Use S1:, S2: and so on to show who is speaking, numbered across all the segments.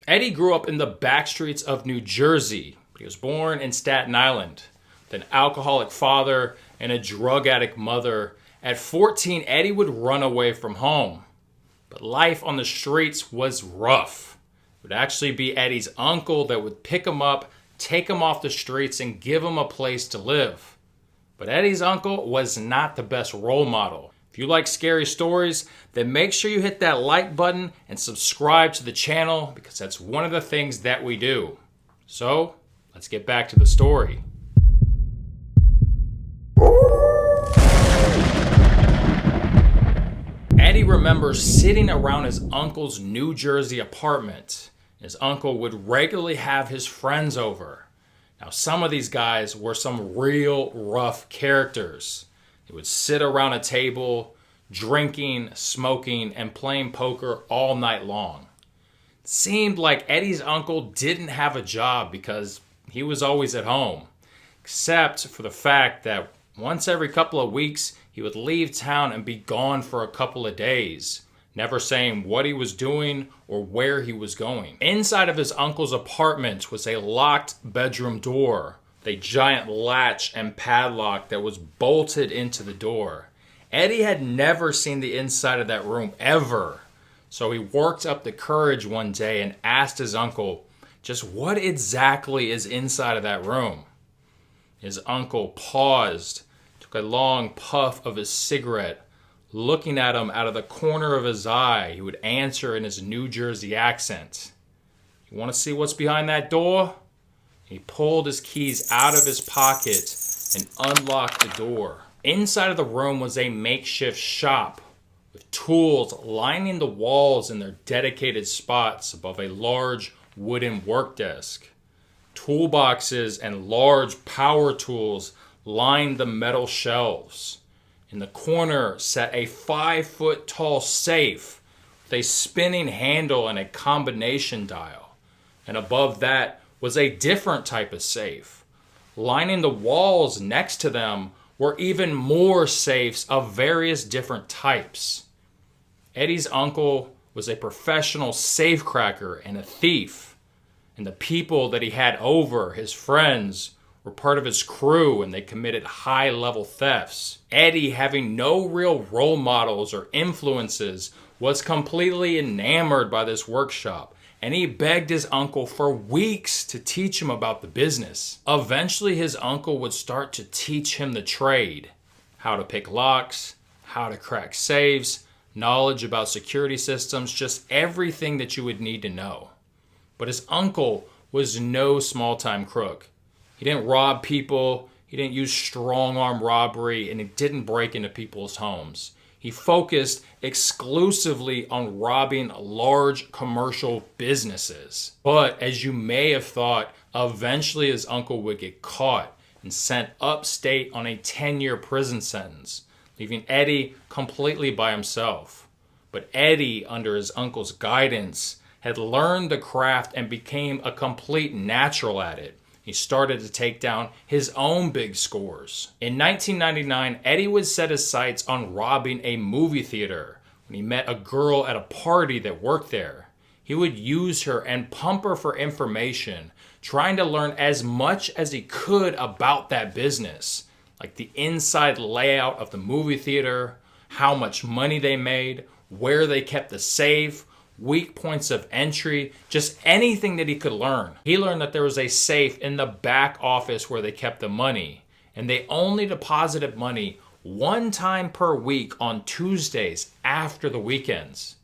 S1: Eddie grew up in the back streets of New Jersey. He was born in Staten Island, with an alcoholic father and a drug addict mother. At 14, Eddie would run away from home. But life on the streets was rough. It would actually be Eddie's uncle that would pick him up, take him off the streets, and give him a place to live. But Eddie's uncle was not the best role model. If you like scary stories, then make sure you hit that like button and subscribe to the channel, because that's one of the things that we do. So, let's get back to the story. Eddie remembers sitting around his uncle's New Jersey apartment. His uncle would regularly have his friends over. Now, some of these guys were some real rough characters. They would sit around a table, drinking, smoking, and playing poker all night long. It seemed like Eddie's uncle didn't have a job because he was always at home, except for the fact that once every couple of weeks, he would leave town and be gone for a couple of days, never saying what he was doing or where he was going. Inside of his uncle's apartment was a locked bedroom door, with a giant latch and padlock that was bolted into the door. Eddie had never seen the inside of that room ever, so he worked up the courage one day and asked his uncle just what exactly is inside of that room. His uncle paused, took a long puff of his cigarette, looking at him out of the corner of his eye. He would answer in his New Jersey accent. "You want to see what's behind that door?" He pulled his keys out of his pocket and unlocked the door. Inside of the room was a makeshift shop with tools lining the walls in their dedicated spots above a large wooden work desk. Toolboxes and large power tools lined the metal shelves. In the corner sat a 5-foot-tall safe with a spinning handle and a combination dial. And above that was a different type of safe. Lining the walls next to them were even more safes of various different types. Eddie's uncle was a professional safecracker and a thief. And the people that he had over, his friends, were part of his crew, and they committed high-level thefts. Eddie, having no real role models or influences, was completely enamored by this workshop, and he begged his uncle for weeks to teach him about the business. Eventually, his uncle would start to teach him the trade, how to pick locks, how to crack safes, knowledge about security systems, just everything that you would need to know. But his uncle was no small-time crook. He didn't rob people, he didn't use strong-arm robbery, and he didn't break into people's homes. He focused exclusively on robbing large commercial businesses. But as you may have thought, eventually his uncle would get caught and sent upstate on a 10-year prison sentence, leaving Eddie completely by himself. But Eddie, under his uncle's guidance, had learned the craft and became a complete natural at it. He started to take down his own big scores. In 1999, Eddie would set his sights on robbing a movie theater when he met a girl at a party that worked there. He would use her and pump her for information, trying to learn as much as he could about that business, like the inside layout of the movie theater, how much money they made, where they kept the safe, weak points of entry, just anything that he could learn. He learned that there was a safe in the back office where they kept the money, and they only deposited money one time per week on Tuesdays after the weekends.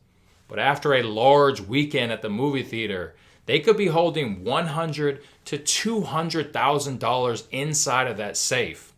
S1: But after a large weekend at the movie theater, they could be holding $100,000 to $200,000 inside of that safe.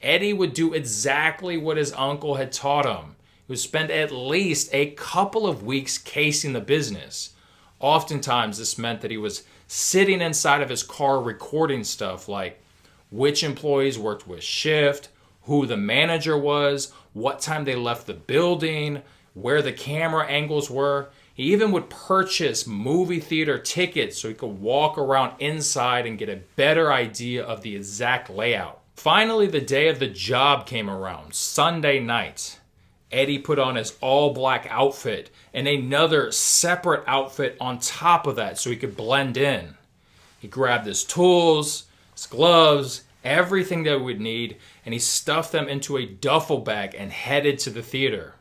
S1: Eddie would do exactly what his uncle had taught him. He would spend at least a couple of weeks casing the business. Oftentimes, this meant that he was sitting inside of his car recording stuff like which employees worked which shift, who the manager was, what time they left the building, where the camera angles were. He even would purchase movie theater tickets so he could walk around inside and get a better idea of the exact layout. Finally, the day of the job came around, Sunday night. Eddie put on his all-black outfit and another separate outfit on top of that so he could blend in. He grabbed his tools, his gloves, everything that we would need, and he stuffed them into a duffel bag and headed to the theater.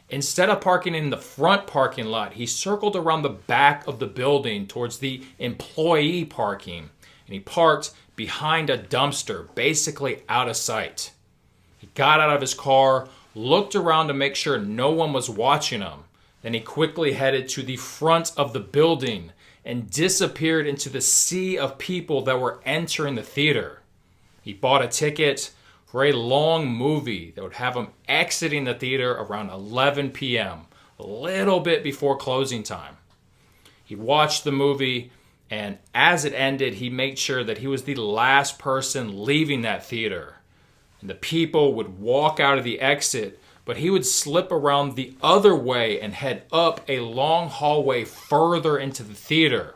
S1: Instead of parking in the front parking lot, he circled around the back of the building towards the employee parking, and he parked behind a dumpster, basically out of sight. He got out of his car, looked around to make sure no one was watching him. Then he quickly headed to the front of the building and disappeared into the sea of people that were entering the theater. He bought a ticket for a long movie that would have him exiting the theater around 11 p.m., a little bit before closing time. He watched the movie, and as it ended, he made sure that he was the last person leaving that theater. And the people would walk out of the exit, but he would slip around the other way and head up a long hallway further into the theater.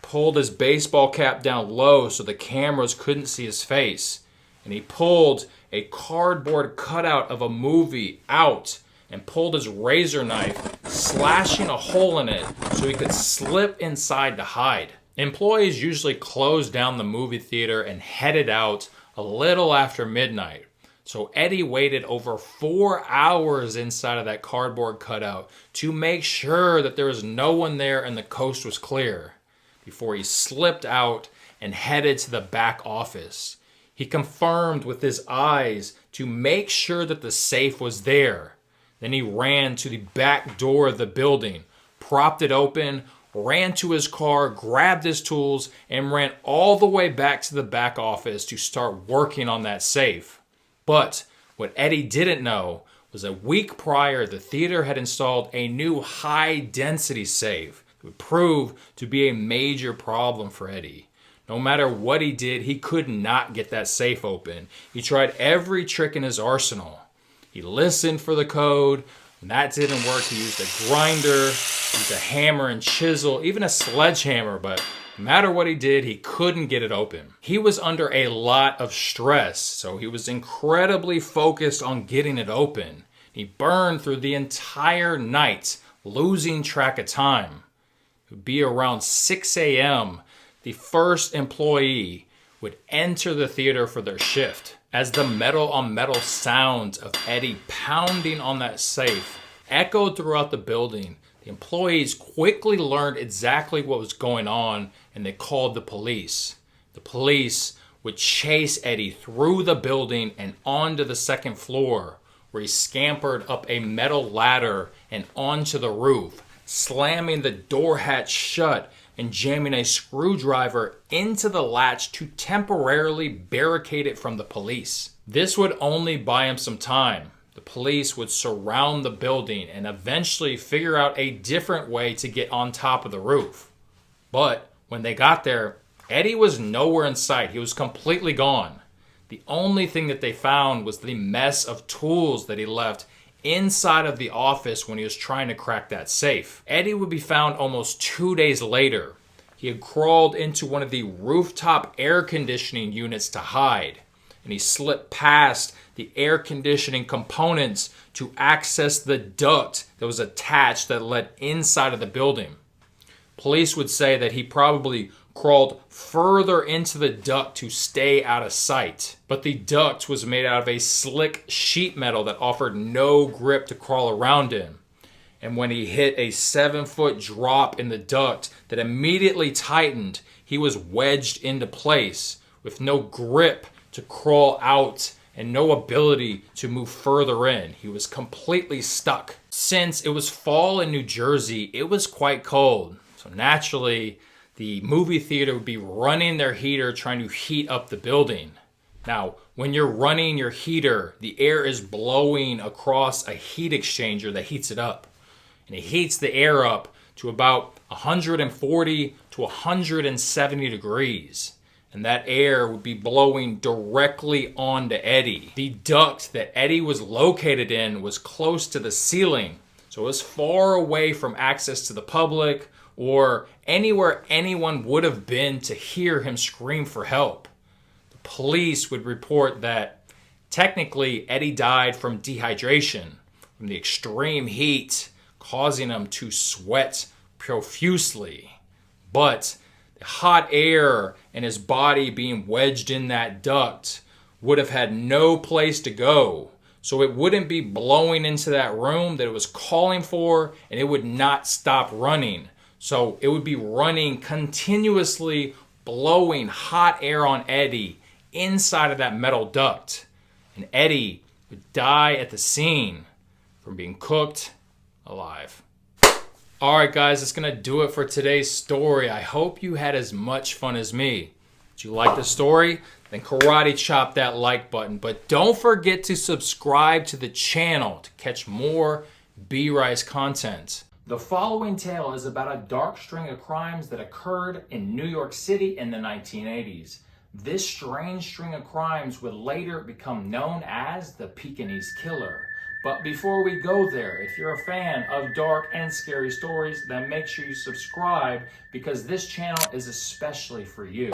S1: Pulled his baseball cap down low so the cameras couldn't see his face. And he pulled a cardboard cutout of a movie out and pulled his razor knife, slashing a hole in it so he could slip inside to hide. Employees usually closed down the movie theater and headed out a little after midnight. So Eddie waited over 4 hours inside of that cardboard cutout to make sure that there was no one there and the coast was clear before he slipped out and headed to the back office. He confirmed with his eyes to make sure that the safe was there. Then he ran to the back door of the building, propped it open, ran to his car, grabbed his tools, and ran all the way back to the back office to start working on that safe. But what Eddie didn't know was a week prior, the theater had installed a new high-density safe that would prove to be a major problem for Eddie. No matter what he did, he could not get that safe open. He tried every trick in his arsenal. He listened for the code. When that didn't work, he used a grinder, used a hammer and chisel, even a sledgehammer, but no matter what he did, he couldn't get it open. He was under a lot of stress, so he was incredibly focused on getting it open. He burned through the entire night, losing track of time. It would be around 6 a.m. The first employee would enter the theater for their shift. As the metal-on-metal sounds of Eddie pounding on that safe echoed throughout the building, the employees quickly learned exactly what was going on, and they called the police. The police would chase Eddie through the building and onto the second floor, where he scampered up a metal ladder and onto the roof, slamming the door hatch shut and jamming a screwdriver into the latch to temporarily barricade it from the police. This would only buy him some time. The police would surround the building and eventually figure out a different way to get on top of the roof. But when they got there, Eddie was nowhere in sight. He was completely gone. The only thing that they found was the mess of tools that he left inside of the office when he was trying to crack that safe. Eddie would be found almost 2 days later. He had crawled into one of the rooftop air conditioning units to hide, and he slipped past the air conditioning components to access the duct that was attached that led inside of the building. Police would say that he probably crawled further into the duct to stay out of sight. But the duct was made out of a slick sheet metal that offered no grip to crawl around in. And when he hit a 7-foot drop in the duct that immediately tightened, he was wedged into place with no grip to crawl out and no ability to move further in. He was completely stuck. Since it was fall in New Jersey, it was quite cold. So naturally, the movie theater would be running their heater trying to heat up the building. Now, when you're running your heater, the air is blowing across a heat exchanger that heats it up. And it heats the air up to about 140 to 170 degrees. And that air would be blowing directly onto Eddie. The duct that Eddie was located in was close to the ceiling, so it was far away from access to the public or anywhere anyone would have been to hear him scream for help. The police would report that Technically, Eddie died from dehydration, from the extreme heat, causing him to sweat profusely. But the hot air and his body being wedged in that duct would have had no place to go. So it wouldn't be blowing into that room that it was calling for, and it would not stop running. So it would be running continuously, blowing hot air on Eddie inside of that metal duct. And Eddie would die at the scene from being cooked alive. Alright guys, that's going to do it for today's story. I hope you had as much fun as me. Did you like the story? Then karate chop that like button. But don't forget to subscribe to the channel to catch more B-Rice content. The following tale is about a dark string of crimes that occurred in New York City in the 1980s. This strange string of crimes would later become known as the Pekingese Killer. But before we go there, if you're a fan of dark and scary stories, then make sure you subscribe because this channel is especially for you.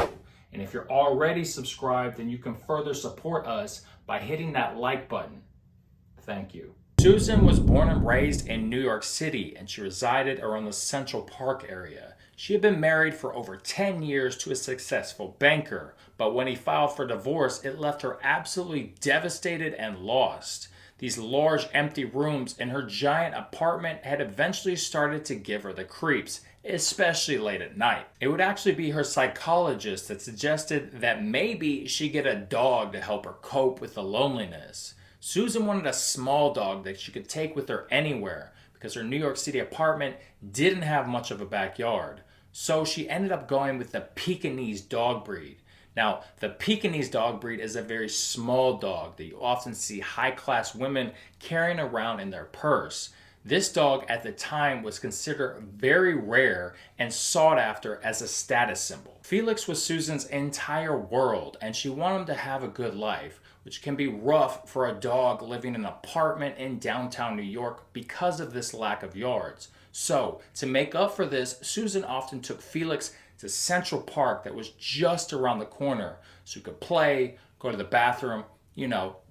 S1: And if you're already subscribed, then you can further support us by hitting that like button. Thank you. Susan was born and raised in New York City, and she resided around the Central Park area. She had been married for over 10 years to a successful banker, but when he filed for divorce, it left her absolutely devastated and lost. These large empty rooms in her giant apartment had eventually started to give her the creeps, especially late at night. It would actually be her psychologist that suggested that maybe she get a dog to help her cope with the loneliness. Susan wanted a small dog that she could take with her anywhere because her New York City apartment didn't have much of a backyard. So she ended up going with the Pekingese dog breed. Now, the Pekingese dog breed is a very small dog that you often see high-class women carrying around in their purse. This dog at the time was considered very rare and sought after as a status symbol. Felix was Susan's entire world, and she wanted him to have a good life, which can be rough for a dog living in an apartment in downtown New York because of this lack of yards. So, to make up for this, Susan often took Felix to Central Park that was just around the corner so he could play, go to the bathroom,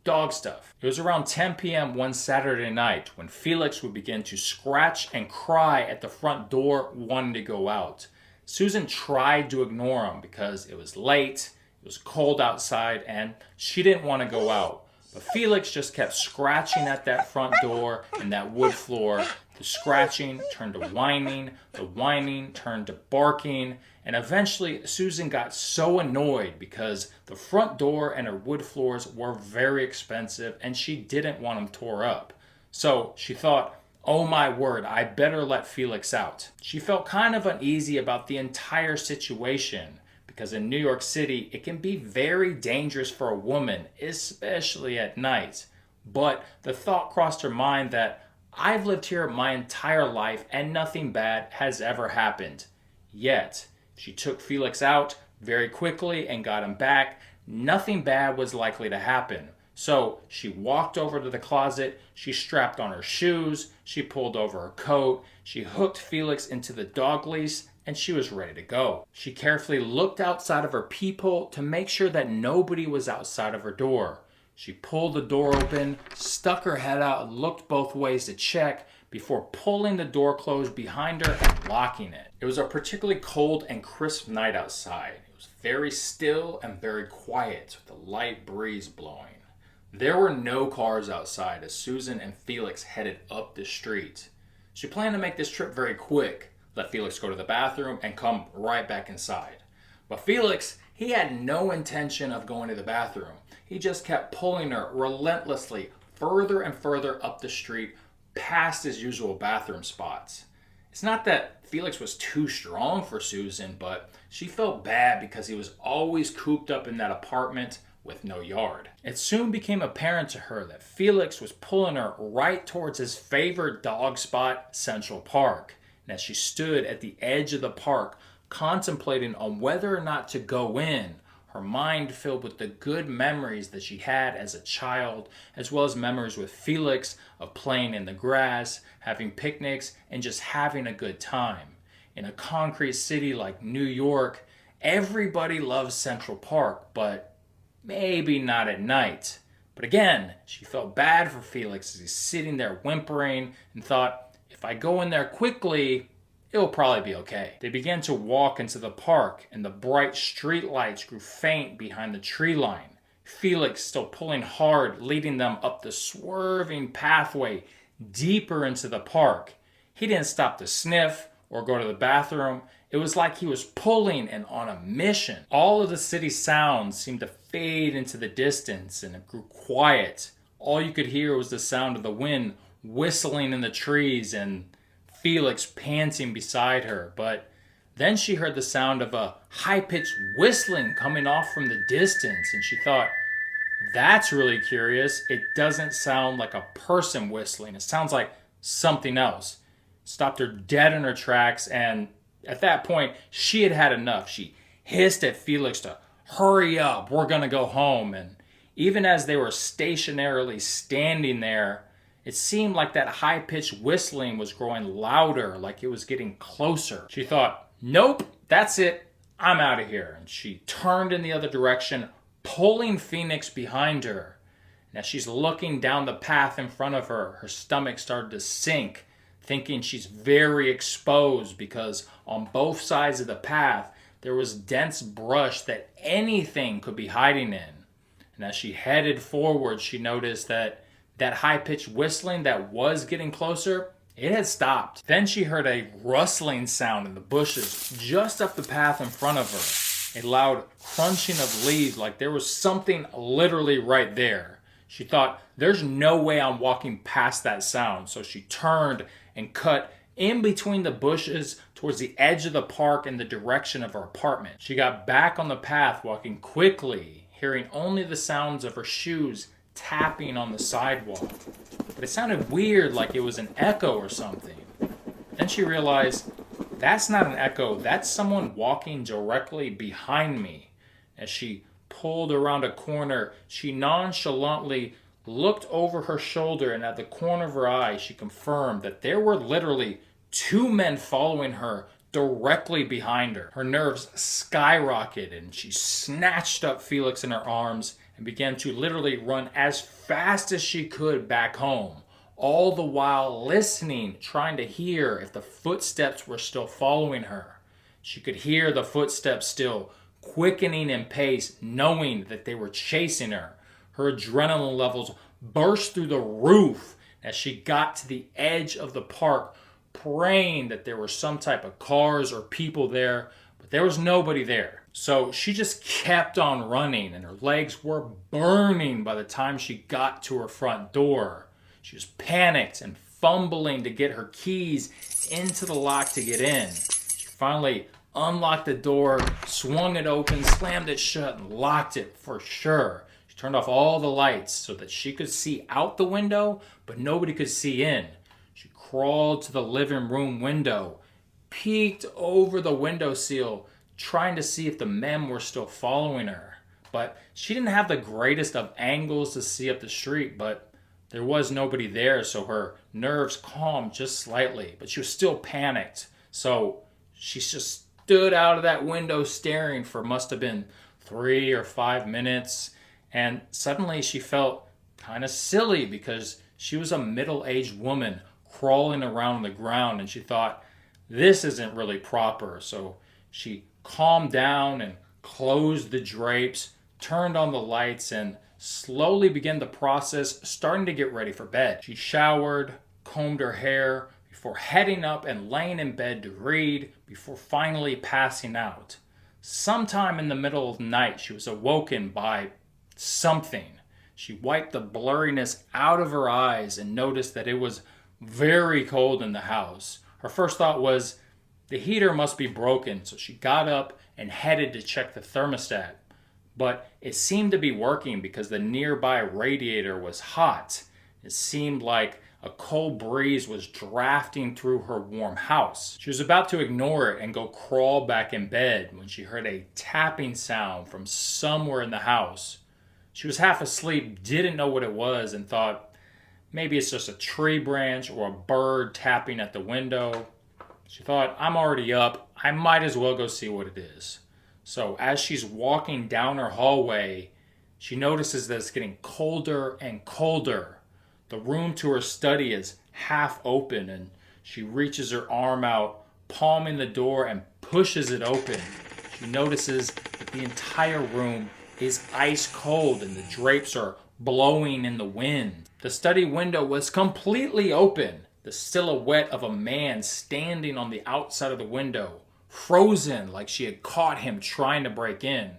S1: dog stuff. It was around 10 p.m. one Saturday night when Felix would begin to scratch and cry at the front door wanting to go out. Susan tried to ignore him because it was late, it was cold outside, and she didn't want to go out. But Felix just kept scratching at that front door and that wood floor. The scratching turned to whining, the whining turned to barking, and eventually Susan got so annoyed because the front door and her wood floors were very expensive and she didn't want them tore up. So she thought, oh my word, I better let Felix out. She felt kind of uneasy about the entire situation because in New York City, it can be very dangerous for a woman, especially at night. But the thought crossed her mind that I've lived here my entire life and nothing bad has ever happened. Yet, she took Felix out very quickly and got him back. Nothing bad was likely to happen. So she walked over to the closet, she strapped on her shoes, she pulled over her coat, she hooked Felix into the dog leash, and she was ready to go. She carefully looked outside of her peephole to make sure that nobody was outside of her door. She pulled the door open, stuck her head out, and looked both ways to check before pulling the door closed behind her and locking it. It was a particularly cold and crisp night outside. It was very still and very quiet with a light breeze blowing. There were no cars outside as Susan and Felix headed up the street. She planned to make this trip very quick, let Felix go to the bathroom and come right back inside. But Felix, he had no intention of going to the bathroom. He just kept pulling her relentlessly further and further up the street past his usual bathroom spots. It's not that Felix was too strong for Susan, but she felt bad because he was always cooped up in that apartment with no yard. It soon became apparent to her that Felix was pulling her right towards his favorite dog spot, Central Park. And as she stood at the edge of the park, contemplating on whether or not to go in, her mind filled with the good memories that she had as a child, as well as memories with Felix of playing in the grass, having picnics, and just having a good time. In a concrete city like New York, everybody loves Central Park, but maybe not at night. But again, she felt bad for Felix as he's sitting there whimpering and thought, if I go in there quickly, it'll probably be okay. They began to walk into the park, and the bright street lights grew faint behind the tree line. Felix still pulling hard, leading them up the swerving pathway deeper into the park. He didn't stop to sniff or go to the bathroom. It was like he was pulling and on a mission. All of the city sounds seemed to fade into the distance, and it grew quiet. All you could hear was the sound of the wind whistling in the trees and Felix panting beside her. But then she heard the sound of a high-pitched whistling coming off from the distance, and she thought, that's really curious. It doesn't sound like a person whistling. It sounds like something else. Stopped her dead in her tracks, and at that point, she had had enough. She hissed at Felix to hurry up, we're gonna go home. And even as they were stationarily standing there, it seemed like that high-pitched whistling was growing louder, like it was getting closer. She thought, nope, that's it, I'm out of here. And she turned in the other direction, pulling Phoenix behind her. And as she's looking down the path in front of her, her stomach started to sink, thinking she's very exposed because on both sides of the path there was dense brush that anything could be hiding in. And as she headed forward, she noticed that high-pitched whistling that was getting closer, it had stopped. Then she heard a rustling sound in the bushes just up the path in front of her. A loud crunching of leaves, like there was something literally right there. She thought, there's no way I'm walking past that sound. So she turned and cut in between the bushes towards the edge of the park in the direction of her apartment. She got back on the path, walking quickly, hearing only the sounds of her shoes tapping on the sidewalk. But it sounded weird, like it was an echo or something. Then she realized, that's not an echo, that's someone walking directly behind me. As she pulled around a corner, she nonchalantly looked over her shoulder, and at the corner of her eye, she confirmed that there were literally two men following her directly behind her. Her nerves skyrocketed, and she snatched up Felix in her arms and began to literally run as fast as she could back home, all the while listening, trying to hear if the footsteps were still following her. She could hear the footsteps still quickening in pace, knowing that they were chasing her. Her adrenaline levels burst through the roof as she got to the edge of the park, praying that there were some type of cars or people there, but there was nobody there. So she just kept on running, and her legs were burning by the time she got to her front door. She was panicked and fumbling to get her keys into the lock to get in. She finally unlocked the door, swung it open, slammed it shut, and locked it for sure. She turned off all the lights so that she could see out the window, but nobody could see in. She crawled to the living room window, peeked over the windowsill, trying to see if the men were still following her. But she didn't have the greatest of angles to see up the street, but there was nobody there, so her nerves calmed just slightly, but she was still panicked. So she just stood out of that window staring for must have been 3 or 5 minutes, and suddenly she felt kind of silly because she was a middle-aged woman crawling around on the ground, and she thought, this isn't really proper. So she calmed down and closed the drapes, turned on the lights, and slowly began the process, starting to get ready for bed. She showered, combed her hair, before heading up and laying in bed to read, before finally passing out. Sometime in the middle of the night, she was awoken by something. She wiped the blurriness out of her eyes and noticed that it was very cold in the house. Her first thought was, the heater must be broken, so she got up and headed to check the thermostat. But it seemed to be working because the nearby radiator was hot. It seemed like a cold breeze was drafting through her warm house. She was about to ignore it and go crawl back in bed when she heard a tapping sound from somewhere in the house. She was half asleep, didn't know what it was, and thought, maybe it's just a tree branch or a bird tapping at the window. She thought, I'm already up, I might as well go see what it is. So as she's walking down her hallway, She notices that it's getting colder and colder. The room to her study is half open, and she reaches her arm out, palming the door, and pushes it open. She notices that the entire room is ice cold and the drapes are blowing in the wind. The study window was completely open. The silhouette of a man standing on the outside of the window, frozen like she had caught him trying to break in.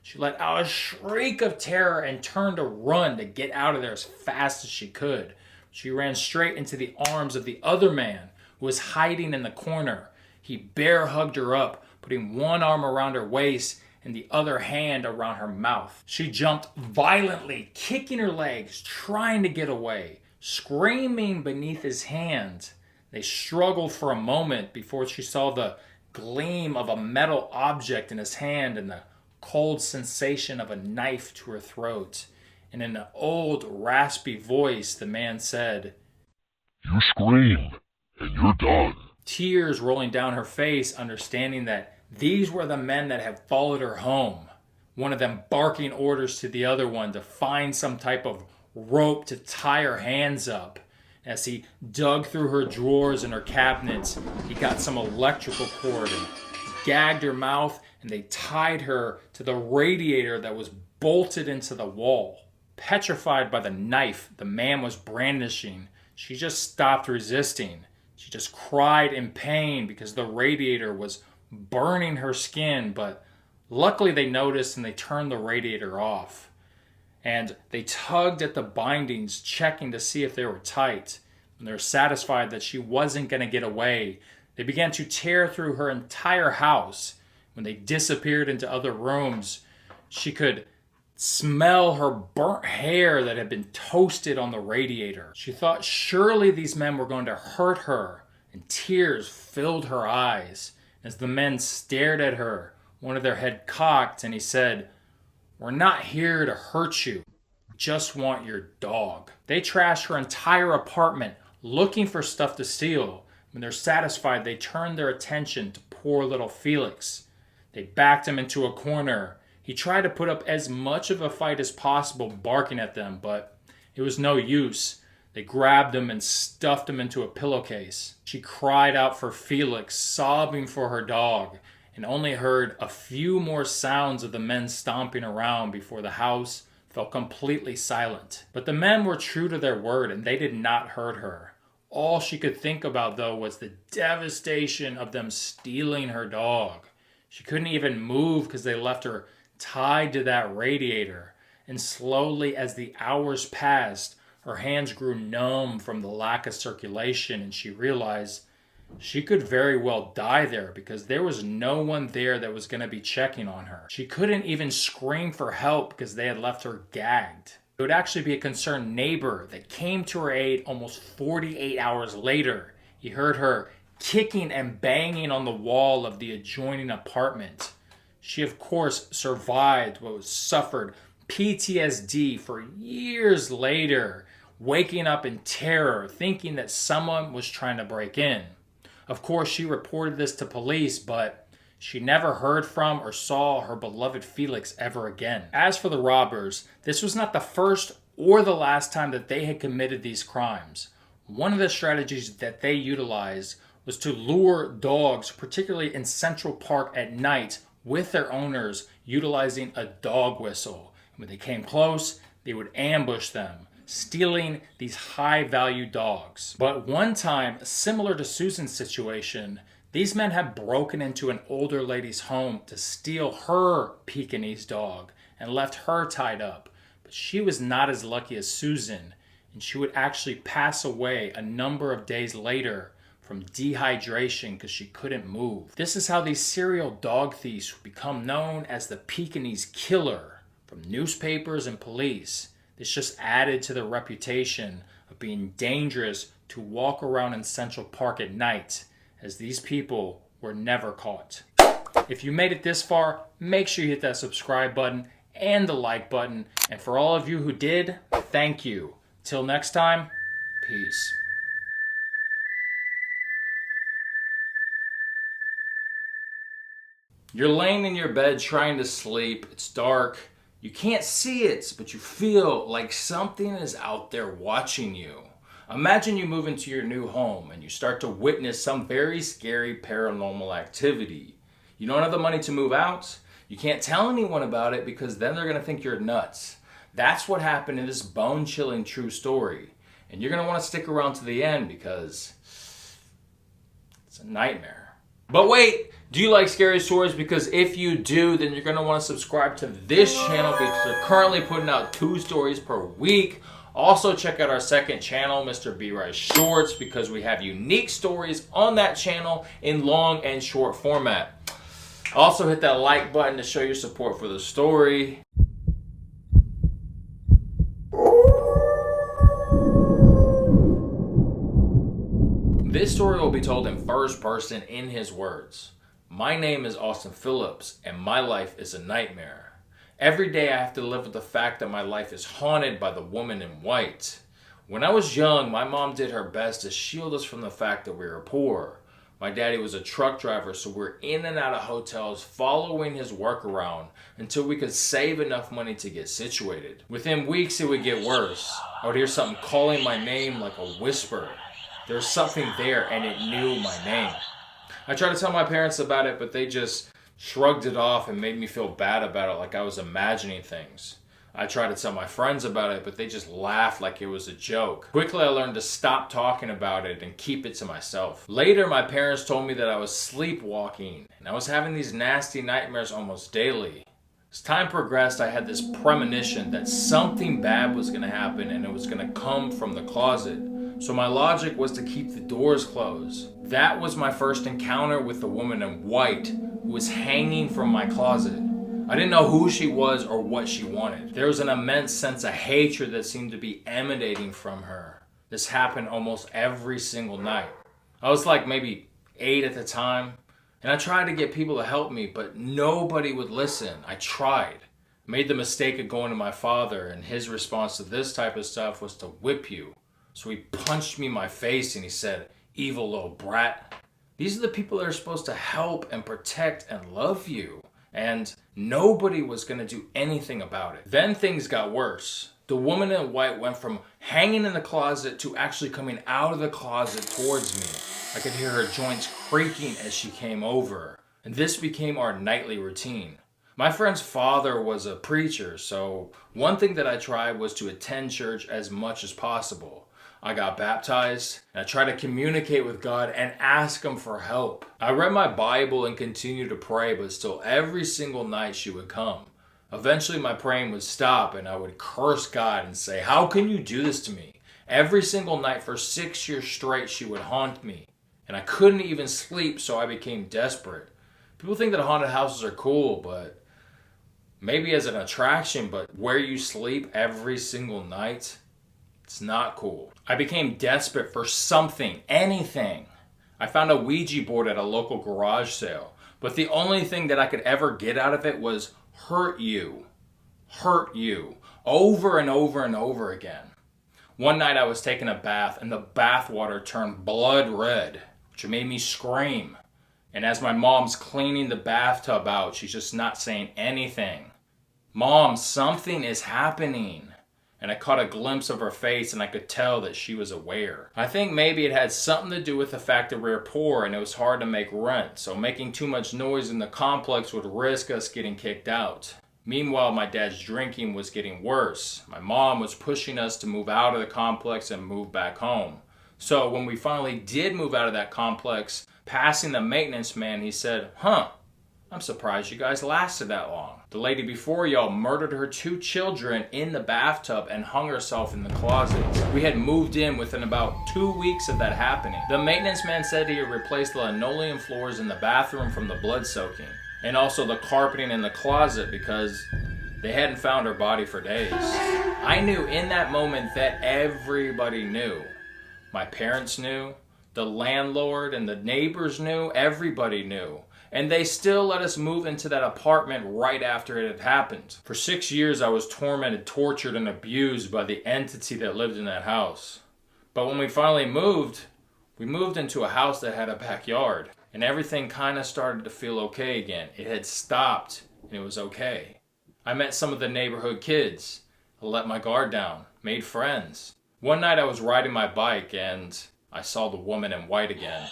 S1: She let out a shriek of terror and turned to run to get out of there as fast as she could. She ran straight into the arms of the other man who was hiding in the corner. He bear hugged her up, putting one arm around her waist and the other hand around her mouth. She jumped violently, kicking her legs, trying to get away, screaming beneath his hand. They struggled for a moment before she saw the gleam of a metal object in his hand and the cold sensation of a knife to her throat. And in an old, raspy voice, the man said,
S2: "You screamed, and you're done."
S1: Tears rolling down her face, understanding that these were the men that had followed her home. One of them barking orders to the other one to find some type of rope to tie her hands up. As he dug through her drawers and her cabinets, he got some electrical cord and gagged her mouth, and they tied her to the radiator that was bolted into the wall. Petrified by the knife the man was brandishing, she just stopped resisting. She just cried in pain because the radiator was burning her skin, but luckily they noticed and they turned the radiator off. And they tugged at the bindings, checking to see if they were tight. When they were satisfied that she wasn't going to get away, they began to tear through her entire house. When they disappeared into other rooms, she could smell her burnt hair that had been toasted on the radiator. She thought surely these men were going to hurt her, and tears filled her eyes. As the men stared at her, one of their head cocked, and he said, "We're not here to hurt you. We just want your dog." They trashed her entire apartment, looking for stuff to steal. When they're satisfied, they turned their attention to poor little Felix. They backed him into a corner. He tried to put up as much of a fight as possible, barking at them, but it was no use. They grabbed him and stuffed him into a pillowcase. She cried out for Felix, sobbing for her dog, and only heard a few more sounds of the men stomping around before the house fell completely silent. But the men were true to their word, and they did not hurt her. All she could think about, though, was the devastation of them stealing her dog. She couldn't even move because they left her tied to that radiator. And slowly, as the hours passed, her hands grew numb from the lack of circulation, and she realized she could very well die there because there was no one there that was going to be checking on her. She couldn't even scream for help because they had left her gagged. It would actually be a concerned neighbor that came to her aid almost 48 hours later. He heard her kicking and banging on the wall of the adjoining apartment. She, of course, survived what suffered PTSD for years later, waking up in terror, thinking that someone was trying to break in. Of course, she reported this to police, but she never heard from or saw her beloved Felix ever again. As for the robbers, this was not the first or the last time that they had committed these crimes. One of the strategies that they utilized was to lure dogs, particularly in Central Park at night, with their owners utilizing a dog whistle. When they came close, they would ambush them, stealing these high-value dogs. But one time, similar to Susan's situation, these men had broken into an older lady's home to steal her Pekingese dog and left her tied up. But she was not as lucky as Susan, and she would actually pass away a number of days later from dehydration because she couldn't move. This is how these serial dog thieves become known as the Pekingese killer from newspapers and police. This just added to their reputation of being dangerous to walk around in Central Park at night, as these people were never caught. If you made it this far, make sure you hit that subscribe button and the like button. And for all of you who did, thank you. Till next time, peace. You're laying in your bed trying to sleep. It's dark. You can't see it, but you feel like something is out there watching you. Imagine you move into your new home and you start to witness some very scary paranormal activity. You don't have the money to move out. You can't tell anyone about it because then they're going to think you're nuts. That's what happened in this bone-chilling true story. And you're going to want to stick around to the end because it's a nightmare. But wait, do you like scary stories? Because if you do, then you're going to want to subscribe to this channel because we're currently putting out 2 stories per week. Also, check out our second channel, Mr. B Rice Shorts, because we have unique stories on that channel in long and short format. Also, hit that like button to show your support for the story. This story will be told in first person in his words. My name is Austin Phillips, and my life is a nightmare. Every day I have to live with the fact that my life is haunted by the woman in white. When I was young, my mom did her best to shield us from the fact that we were poor. My daddy was a truck driver, so we're in and out of hotels following his work around until we could save enough money to get situated. Within weeks, it would get worse. I would hear something calling my name like a whisper. There was something there, and it knew my name. I tried to tell my parents about it, but they just shrugged it off and made me feel bad about it, like I was imagining things. I tried to tell my friends about it, but they just laughed like it was a joke. Quickly, I learned to stop talking about it and keep it to myself. Later, my parents told me that I was sleepwalking, and I was having these nasty nightmares almost daily. As time progressed, I had this premonition that something bad was going to happen and it was going to come from the closet. So my logic was to keep the doors closed. That was my first encounter with the woman in white who was hanging from my closet. I didn't know who she was or what she wanted. There was an immense sense of hatred that seemed to be emanating from her. This happened almost every single night. I was like maybe 8 at the time, and I tried to get people to help me, but nobody would listen. I tried. Made the mistake of going to my father, and his response to this type of stuff was to whip you. So he punched me in my face and he said, "Evil little brat." These are the people that are supposed to help and protect and love you. And nobody was going to do anything about it. Then things got worse. The woman in white went from hanging in the closet to actually coming out of the closet towards me. I could hear her joints creaking as she came over. And this became our nightly routine. My friend's father was a preacher, so one thing that I tried was to attend church as much as possible. I got baptized, and I tried to communicate with God and ask Him for help. I read my Bible and continued to pray, but still every single night she would come. Eventually my praying would stop and I would curse God and say, "How can you do this to me?" Every single night for 6 years straight she would haunt me, and I couldn't even sleep, so I became desperate. People think that haunted houses are cool, but maybe as an attraction, but where you sleep every single night, it's not cool. I became desperate for something, anything. I found a Ouija board at a local garage sale, but the only thing that I could ever get out of it was hurt you, over and over and over again. One night I was taking a bath and the bath water turned blood red, which made me scream. And as my mom's cleaning the bathtub out, she's just not saying anything. "Mom, something is happening." And I caught a glimpse of her face and I could tell that she was aware. I think maybe it had something to do with the fact that we were poor and it was hard to make rent, so making too much noise in the complex would risk us getting kicked out. Meanwhile, my dad's drinking was getting worse. My mom was pushing us to move out of the complex and move back home. So when we finally did move out of that complex, passing the maintenance man, he said, "I'm surprised you guys lasted that long. The lady before y'all murdered her 2 children in the bathtub and hung herself in the closet." We had moved in within about 2 weeks of that happening. The maintenance man said he had replaced the linoleum floors in the bathroom from the blood soaking, and also the carpeting in the closet because they hadn't found her body for days. I knew in that moment that everybody knew. My parents knew, the landlord and the neighbors knew, everybody knew. And they still let us move into that apartment right after it had happened. For 6 years, I was tormented, tortured, and abused by the entity that lived in that house. But when we finally moved, we moved into a house that had a backyard. And everything kind of started to feel okay again. It had stopped, and it was okay. I met some of the neighborhood kids. I let my guard down, made friends. One night I was riding my bike and I saw the woman in white again.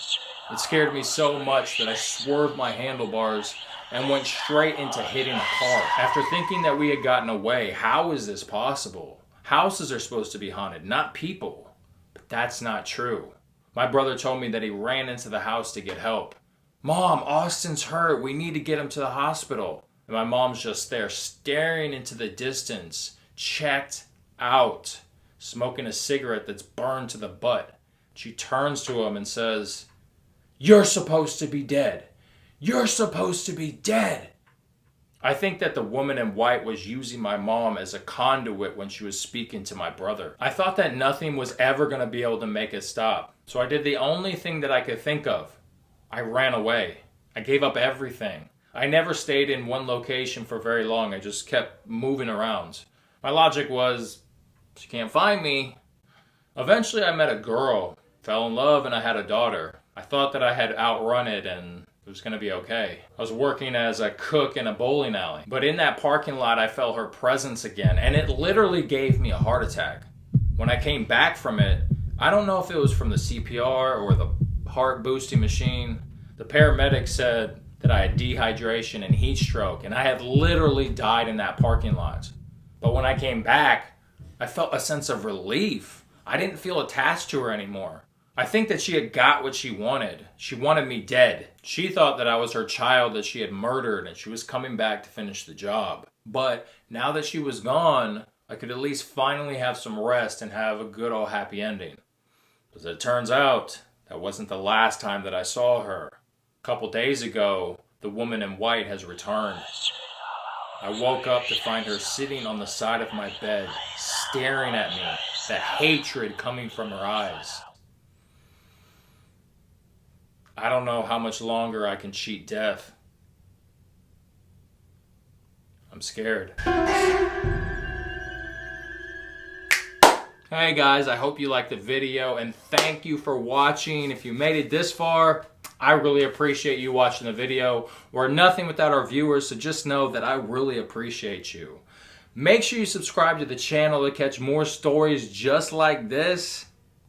S1: It scared me so much that I swerved my handlebars and went straight into hitting a car. After thinking that we had gotten away, how is this possible? Houses are supposed to be haunted, not people. But that's not true. My brother told me that he ran into the house to get help. Mom, Austin's hurt. We need to get him to the hospital. And my mom's just there staring into the distance, checked out, smoking a cigarette that's burned to the butt. She turns to him and says, "You're supposed to be dead. You're supposed to be dead." I think that the woman in white was using my mom as a conduit when she was speaking to my brother. I thought that nothing was ever going to be able to make it stop. So I did the only thing that I could think of. I ran away. I gave up everything. I never stayed in one location for very long. I just kept moving around. My logic was, she can't find me. Eventually I met a girl, fell in love, and I had a daughter. I thought that I had outrun it and it was going to be okay. I was working as a cook in a bowling alley. But in that parking lot, I felt her presence again, and it literally gave me a heart attack. When I came back from it, I don't know if it was from the CPR or the heart boosting machine. The paramedic said that I had dehydration and heat stroke, and I had literally died in that parking lot. But when I came back, I felt a sense of relief. I didn't feel attached to her anymore. I think that she had got what she wanted. She wanted me dead. She thought that I was her child that she had murdered and she was coming back to finish the job. But now that she was gone, I could at least finally have some rest and have a good old happy ending. As it turns out, that wasn't the last time that I saw her. A couple days ago, the woman in white has returned. I woke up to find her sitting on the side of my bed, staring at me, that hatred coming from her eyes. I don't know how much longer I can cheat death. I'm scared. Hey guys, I hope you liked the video and thank you for watching. If you made it this far, I really appreciate you watching the video. We're nothing without our viewers, so just know that I really appreciate you. Make sure you subscribe to the channel to catch more stories just like this.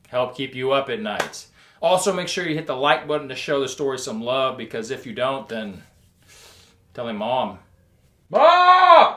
S1: Help keep you up at night. Also, make sure you hit the like button to show the story some love, because if you don't, then tell him Mom. Mom!